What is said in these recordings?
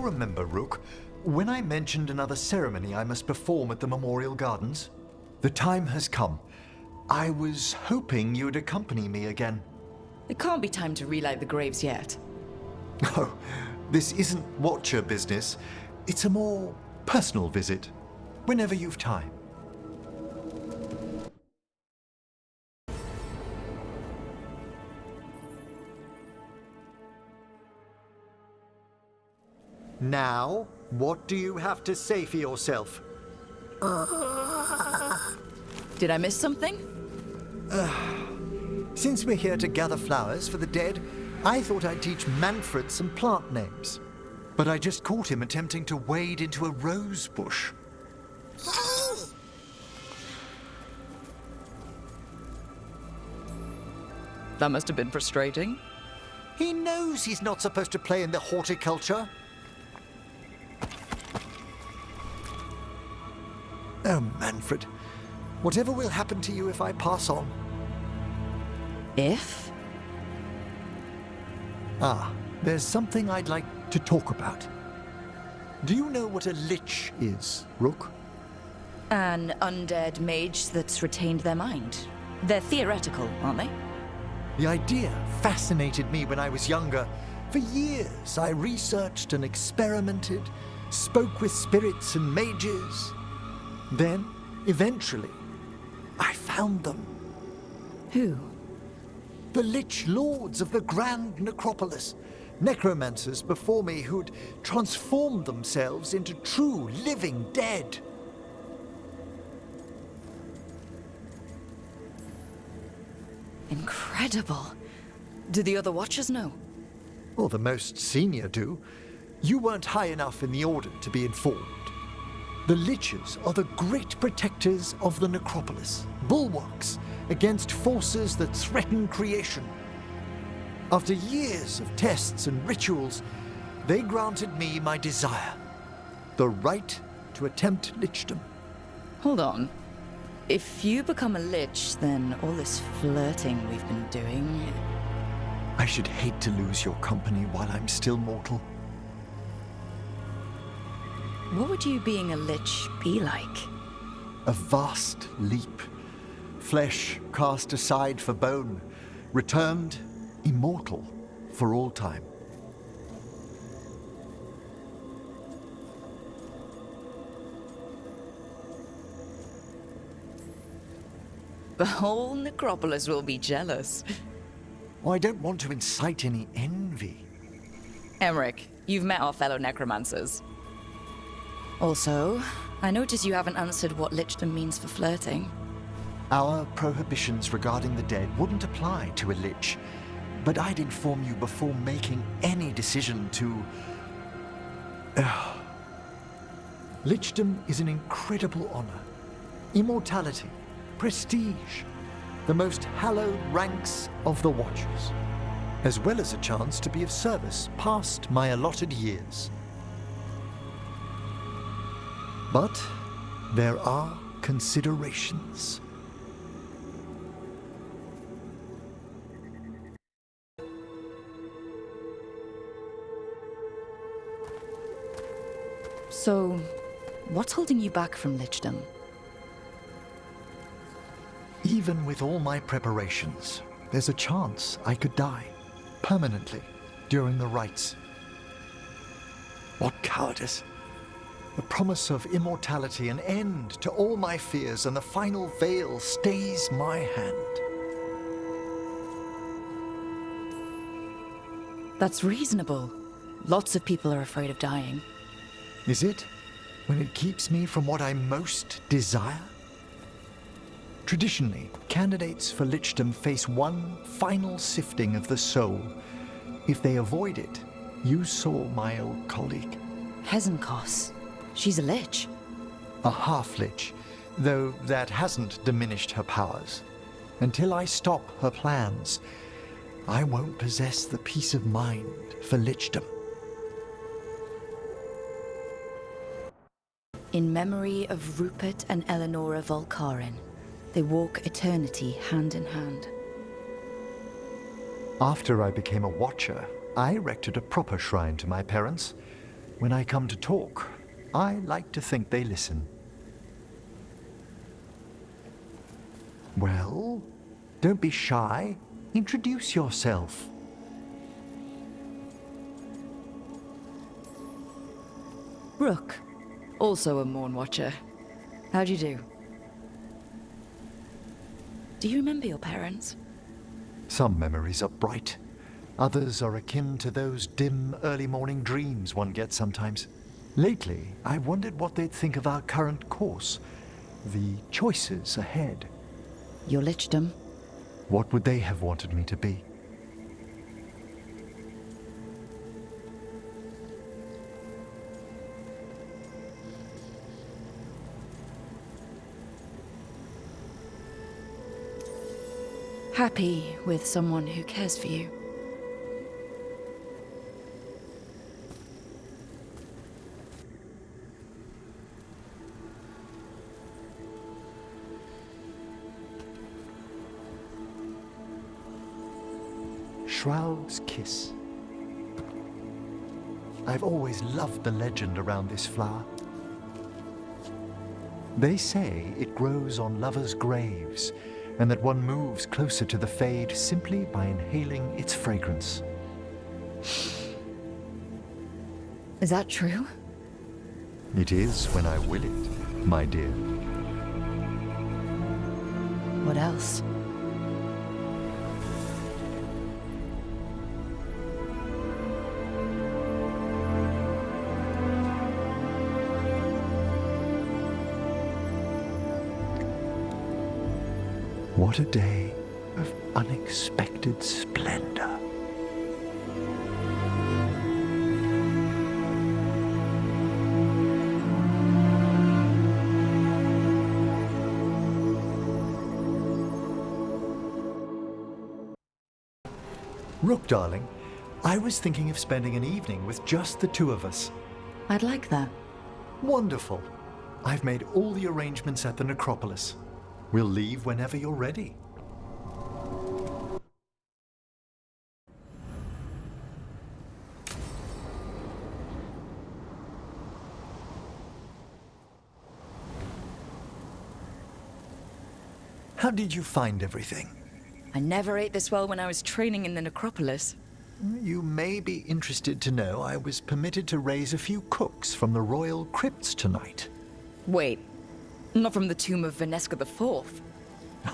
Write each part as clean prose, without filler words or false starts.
remember, Rook, when I mentioned another ceremony I must perform at the Memorial Gardens? The time has come. I was hoping you'd accompany me again. It can't be time to relight the graves yet. Oh, this isn't Watcher business. It's a more personal visit, whenever you've time. Now, what do you have to say for yourself? Did I miss something? Since we're here to gather flowers for the dead, I thought I'd teach Manfred some plant names. But I just caught him attempting to wade into a rose bush. That must have been frustrating. He knows he's not supposed to play in the horticulture. Oh, Manfred. Whatever will happen to you if I pass on? If? Ah, there's something I'd like to talk about. Do you know what a lich is, Rook? An undead mage that's retained their mind. They're theoretical, aren't they? The idea fascinated me when I was younger. For years, I researched and experimented, spoke with spirits and mages. Then, eventually, I found them. Who? The Lich Lords of the Grand Necropolis. Necromancers before me who'd transformed themselves into true living dead. Incredible. Do the other Watchers know? Well, the most senior do. You weren't high enough in the Order to be informed. The Liches are the great protectors of the necropolis, bulwarks against forces that threaten creation. After years of tests and rituals, they granted me my desire, the right to attempt lichdom. Hold on. If you become a lich, then all this flirting we've been doing... I should hate to lose your company while I'm still mortal. What would you being a lich be like? A vast leap. Flesh cast aside for bone, returned immortal for all time. The whole necropolis will be jealous. Well, I don't want to incite any envy. Emmrich, you've met our fellow necromancers. Also, I notice you haven't answered what lichdom means for flirting. Our prohibitions regarding the dead wouldn't apply to a lich, but I'd inform you before making any decision to... Lichdom is an incredible honor. Immortality, prestige, the most hallowed ranks of the Watchers, as well as a chance to be of service past my allotted years. But there are considerations. So, what's holding you back from lichdom? Even with all my preparations, there's a chance I could die permanently during the rites. What cowardice! The promise of immortality, an end to all my fears, and the final veil stays my hand. That's reasonable. Lots of people are afraid of dying. Is it? When it keeps me from what I most desire? Traditionally, candidates for lichdom face one final sifting of the soul. If they avoid it, you saw my old colleague. Hezenkos. She's a lich. A half-lich, though that hasn't diminished her powers. Until I stop her plans, I won't possess the peace of mind for lichdom. In memory of Rupert and Eleonora Volkarin, they walk eternity hand in hand. After I became a Watcher, I erected a proper shrine to my parents. When I come to talk, I like to think they listen. Well, don't be shy. Introduce yourself. Rook, also a Morn Watcher. How'd you do? Do you remember your parents? Some memories are bright. Others are akin to those dim, early morning dreams one gets sometimes. Lately, I've wondered what they'd think of our current course, the choices ahead. Your lichdom? What would they have wanted me to be? Happy with someone who cares for you. Shroud's Kiss. I've always loved the legend around this flower. They say it grows on lovers' graves, and that one moves closer to the fade simply by inhaling its fragrance. Is that true? It is when I will it, my dear. What else? What a day of unexpected splendor. Rook, darling, I was thinking of spending an evening with just the two of us. I'd like that. Wonderful. I've made all the arrangements at the necropolis. We'll leave whenever you're ready. How did you find everything? I never ate this well when I was training in the necropolis. You may be interested to know I was permitted to raise a few cooks from the royal crypts tonight. Wait, not from the tomb of Venesca IV.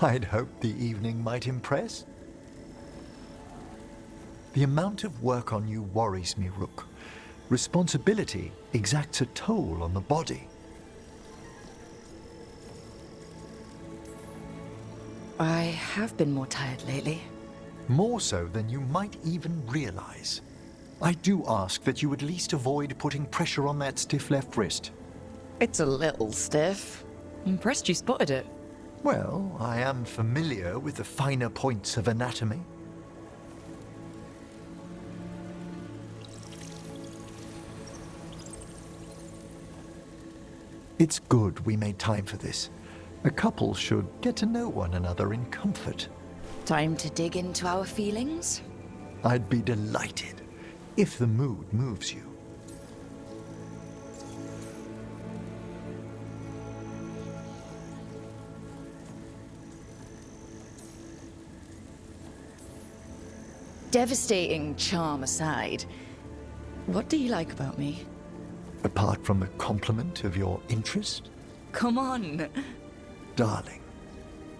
I'd hoped the evening might impress. The amount of work on you worries me, Rook. Responsibility exacts a toll on the body. I have been more tired lately. More so than you might even realize. I do ask that you at least avoid putting pressure on that stiff left wrist. It's a little stiff. Impressed you spotted it. Well, I am familiar with the finer points of anatomy. It's good we made time for this. A couple should get to know one another in comfort. Time to dig into our feelings? I'd be delighted if the mood moves you. Devastating charm aside, what do you like about me? Apart from the compliment of your interest, Come on. darling,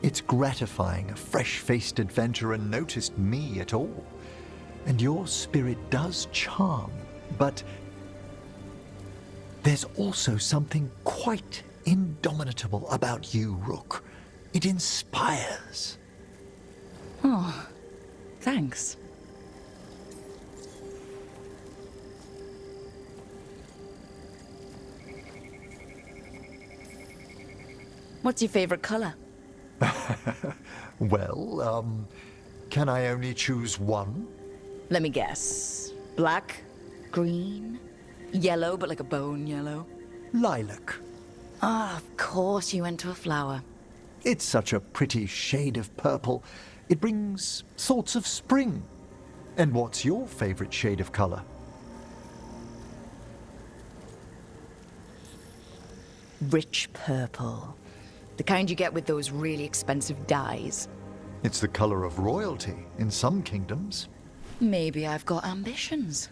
it's gratifying a fresh-faced adventurer noticed me at all. And your spirit does charm, but there's also something quite indomitable about you, Rook. It inspires. Oh, thanks. What's your favorite color? Well, can I only choose one? Let me guess. Black, green, yellow, but like a bone yellow. Lilac. Ah, of course you went to a flower. It's such a pretty shade of purple. It brings thoughts of spring. And what's your favorite shade of color? Rich purple. The kind you get with those really expensive dyes. It's the color of royalty in some kingdoms. Maybe I've got ambitions.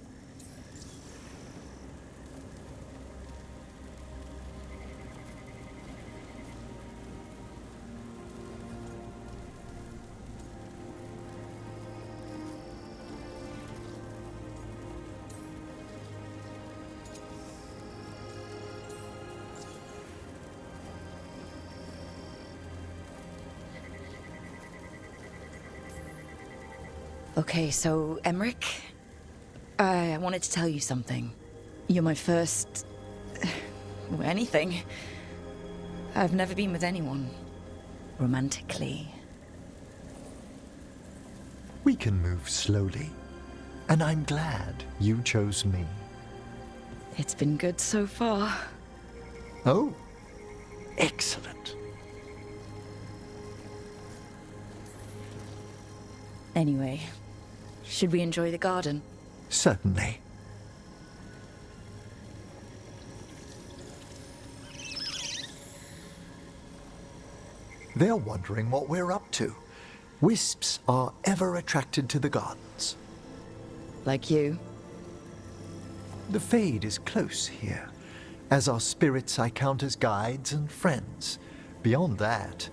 Okay, so, Emmrich, I wanted to tell you something. You're my first... anything. I've never been with anyone. Romantically. We can move slowly, and I'm glad you chose me. It's been good so far. Oh, excellent. Anyway, should we enjoy the garden? Certainly. They're wondering what we're up to. Wisps are ever attracted to the gardens. Like you? The Fade is close here. As our spirits, I count as guides and friends. Beyond that,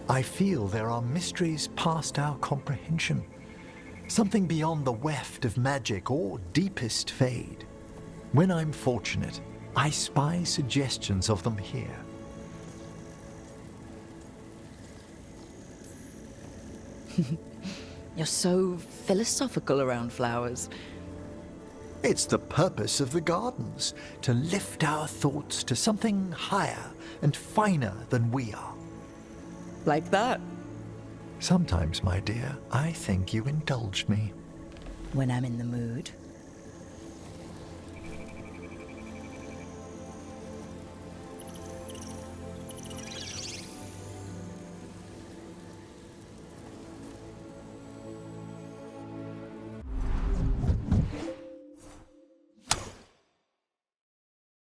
I feel there are mysteries past our comprehension. Something beyond the weft of magic or deepest Fade. When I'm fortunate, I spy suggestions of them here. You're so philosophical around flowers. It's the purpose of the gardens, to lift our thoughts to something higher and finer than we are. Like that. Sometimes, my dear, I think you indulge me. When I'm in the mood.